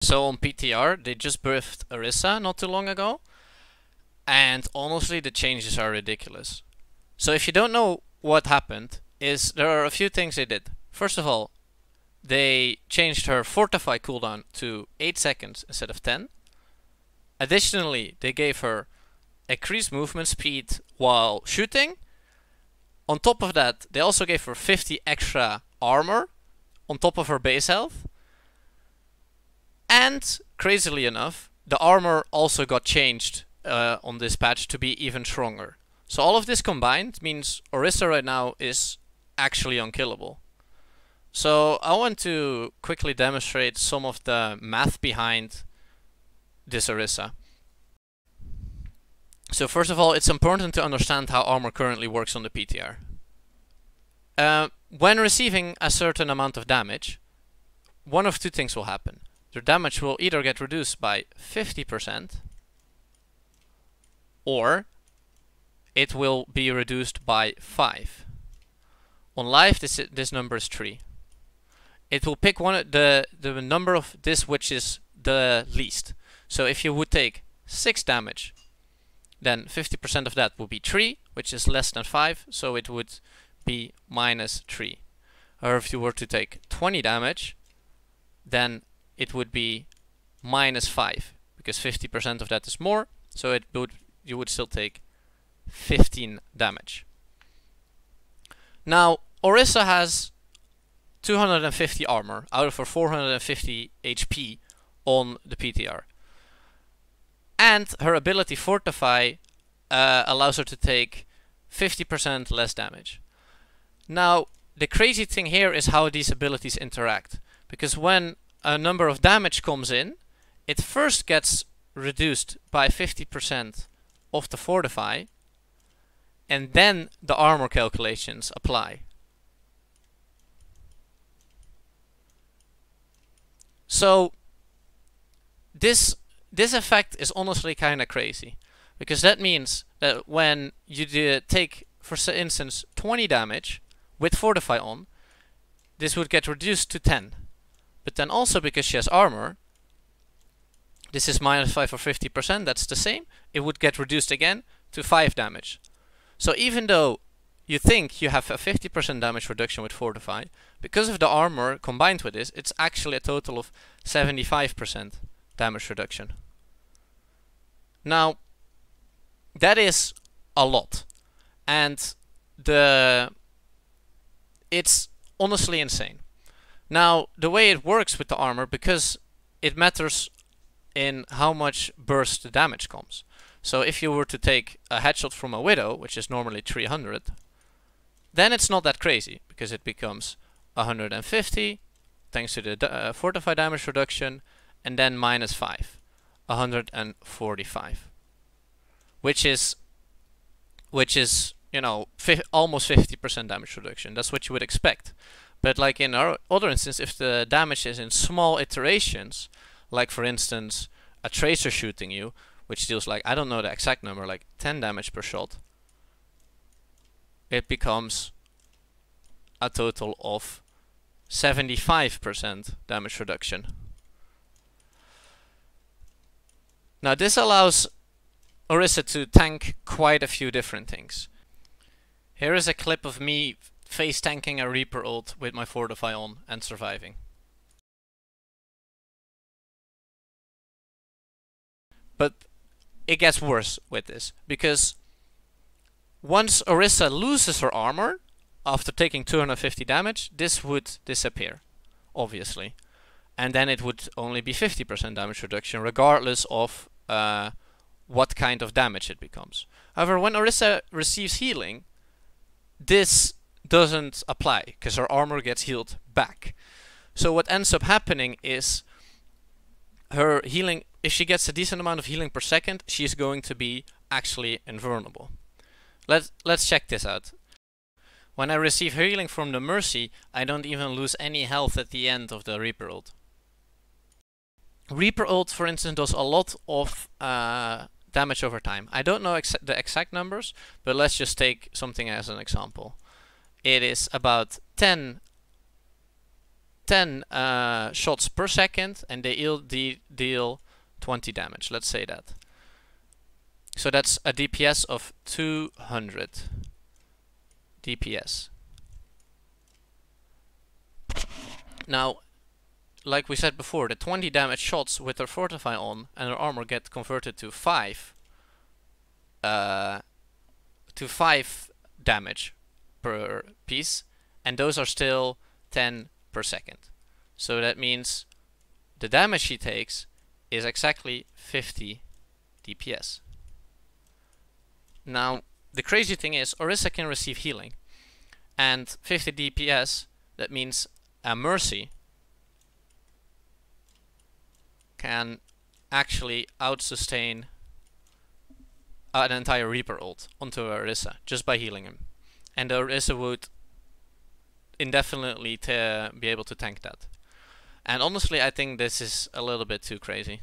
So on PTR, they just birthed Orisa not too long ago, and honestly the changes are ridiculous. So if you don't know what happened, there are a few things they did. First of all, they changed her fortify cooldown to 8 seconds instead of 10. Additionally, they gave her increased movement speed while shooting. On top of that, they also gave her 50 extra armor on top of her base health. And crazily enough, the armor also got changed on this patch to be even stronger. So all of this combined means Orisa right now is actually unkillable. So I want to quickly demonstrate some of the math behind this Orisa. So first of all, it's important to understand how armor currently works on the PTR. When receiving a certain amount of damage, one of two things will happen. Their damage will either get reduced by 50% or it will be reduced by 5. On live, this number is 3. It will pick the number of this which is the least. So if you would take 6 damage, then 50% of that would be 3, which is less than 5, so it would be minus 3. Or if you were to take 20 damage, then it would be minus 5, because 50% of that is more, so you would still take 15 damage. Now, Orisa has 250 armor out of her 450 HP on the PTR. And her ability Fortify allows her to take 50% less damage. Now, the crazy thing here is how these abilities interact. Because when a number of damage comes in, it first gets reduced by 50% of the Fortify, and then the armor calculations apply. So this effect is honestly kind of crazy, because that means that when you take, for instance, 20 damage with Fortify on, this would get reduced to 10. But then also because she has armor, this is minus 5 or 50%, that's the same, it would get reduced again to 5 damage. So even though you think you have a 50% damage reduction with Fortify, because of the armor combined with this, it's actually a total of 75% damage reduction. Now, that is a lot. And it's honestly insane. Now, the way it works with the armor, because it matters in how much burst the damage comes. So if you were to take a headshot from a Widow, which is normally 300, then it's not that crazy, because it becomes 150, thanks to the Fortify damage reduction, and then minus 5, 145. Which is, you know, almost 50% damage reduction. That's what you would expect. But like in our other instance, if the damage is in small iterations, like for instance, a Tracer shooting you, which deals like, I don't know the exact number, like 10 damage per shot, it becomes a total of 75% damage reduction. Now this allows Orisa to tank quite a few different things. Here is a clip of me face tanking a Reaper ult with my Fortify on and surviving. But it gets worse with this, because once Orisa loses her armor after taking 250 damage, this would disappear, obviously. And then it would only be 50% damage reduction, regardless of what kind of damage it becomes. However, when Orisa receives healing, this doesn't apply, because her armor gets healed back. So what ends up happening is her healing, if she gets a decent amount of healing per second, she's going to be actually invulnerable. Let's check this out. When I receive healing from the Mercy, I don't even lose any health at the end of the Reaper ult. Reaper ult, for instance, does a lot of damage over time. I don't know the exact numbers, but let's just take something as an example. It is about 10 10 shots per second, and they deal 20 damage. Let's say that. So that's a DPS of 200 DPS. Now, like we said before, the 20 damage shots with their fortify on and their armor get converted to 5 damage per piece, and those are still 10 per second. So that means the damage she takes is exactly 50 DPS. Now, the crazy thing is, Orisa can receive healing, and 50 DPS, that means a Mercy can actually out-sustain an entire Reaper ult onto Orisa just by healing him. And Orisa would indefinitely be able to tank that. And honestly, I think this is a little bit too crazy.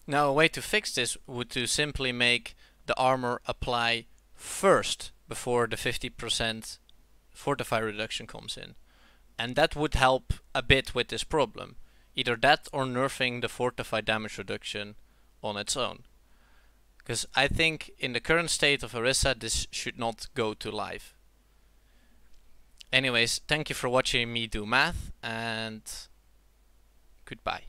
Now, a way to fix this would to simply make the armor apply first before the 50% fortify reduction comes in. And that would help a bit with this problem. Either that or nerfing the fortify damage reduction on its own. Because I think in the current state of Orisa, this should not go to live. Anyways, thank you for watching me do math, and goodbye.